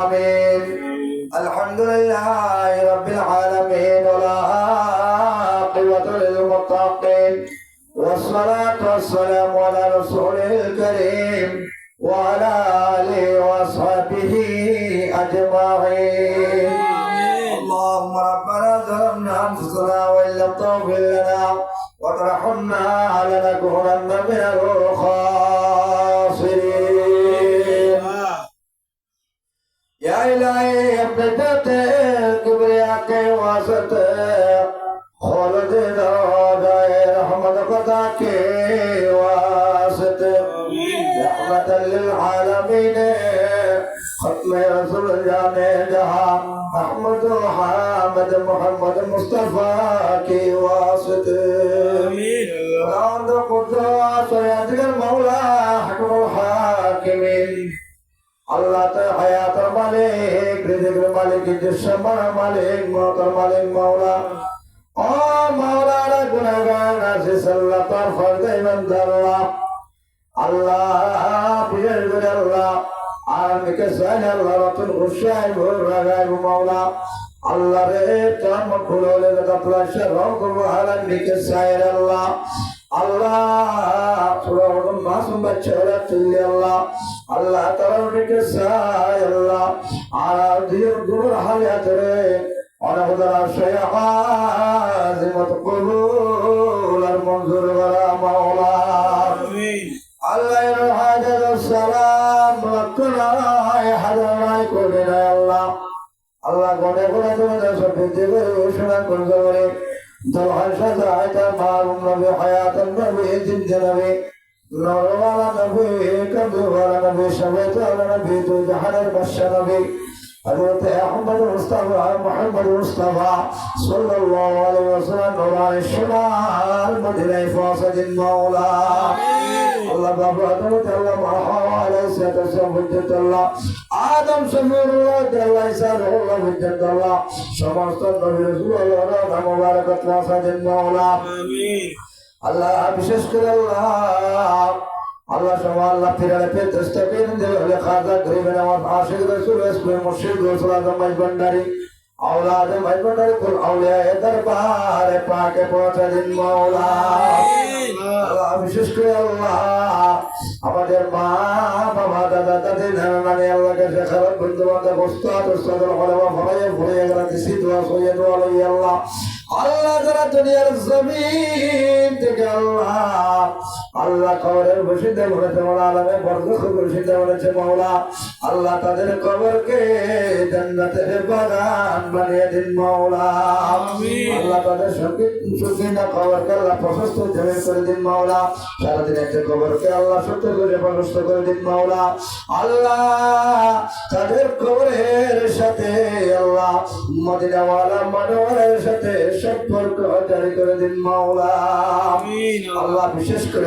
آمين. الحمد لله رب العالمين ولا عاقبة للمتقين والصلاة والسلام على رسوله الكريم وعلى آله وأصحابه أجمعين. اللهم ربنا ظلمنا أنفسنا وإن لم تغفر لنا وترحمنا لنكونن من الخاسرين. या इलाही अपने जाते किबरिया के वास्ते खौलद दाए रहमत खुदा के वास्ते रहमतल लिल आलमीन खत्म रसूल जाने जहां अहमद हामिद मोहम्मद मुस्तफा के वास्ते आमीन कुद्दूस यादगर मौला हकमुल हाकिमीन अल्लाह तो हयातर मालिक रिज़्क़ मालिक जिस्म मालिक मौतर मालिक मौला ओ मौला रे गुनाहगार नासिस अल्लाह तार फर्ज इमंद अल्लाह बिजल अल्लाह आलम के सन अल्लाह रतुल खुशाई भूल रगाय मौला अल्लाह रे काम खुलोले ततला शरौ को हालन के सायर अल्लाह Allah surah masum baca tulis Allah taala ke say Allah adir gur hayat re ana khudara shay'a zimat qubul al manzur wala maula amin Allah ya hajat salam lakna ya hadanai kodina Allah Allah gone gone tu sabbe ushna konzore दरहर शज़ायता मालूम नबी हयात नबी जिंद नबी नूर वाला नबी कब्र वाला नबी शबीत वाला नबी तो जहर बश्श नबी हज़रत अहमद मुस्तफा मोहम्मद मुस्तफा सल्लल्लाहु अलैहि वसल्लम नूरान शुमार मदीना फासद मौला अल्लाह बाबा अल्लाह मरहबा अलैहि सल्लम हजरत अल्लाह आदम समीरुल्लाह अल्लाह इसारुल्लाह हजरत अल्लाह समस्त नबी रसूलुल्लाह नाम मुबारकत फासद मौला आमीन अल्लाह विशेष कर अल्लाह शमा अल्लाह फिर पे दस्तगीर दे खाजा गरीब नवाज आशिक रसूल इसमें मुर्शिद रसूल आजम भंडारी औलाद भंडारी कुल औलिया दरबार पाके पहुंचा दिन मौला अल्लाह विशेष করে আল্লাহ আমাদের মা বাবা দাদা দাদি নানা আল্লাহ কাছে খারাপ বন্ধু বান্ধব উস্তাদ উস্তাদের হলওয়া ভরে ভরে গেল দিছি দোয়া সইয়ে দোয়া লই আল্লাহ আল্লাহ যারা দুনিয়ার জমিন থেকে আল্লাহ আল্লাহ কবরের বসিতে বলেছে মাওলা আলমে বরজখ বসিতে বলেছে মাওলা আল্লাহ তাদের কবরকে জান্নাতের বাগান বানিয়ে দিন মাওলা আমিন আল্লাহ তাদের সুখীনা কবরকে আল্লাহ প্রশস্ত জমিন করে দিন মাওলা সারাদিন একটা কবরকে আল্লাহ সত্য করে প্রশস্ত করে দিন মাওলা আল্লাহ তাদের কবরের সাথে আল্লাহ মদিনাওয়ালা মানওয়ালার সাথে সম্পর্ক জারি করে দিন মাওলা আমিন আল্লাহ বিশেষ করে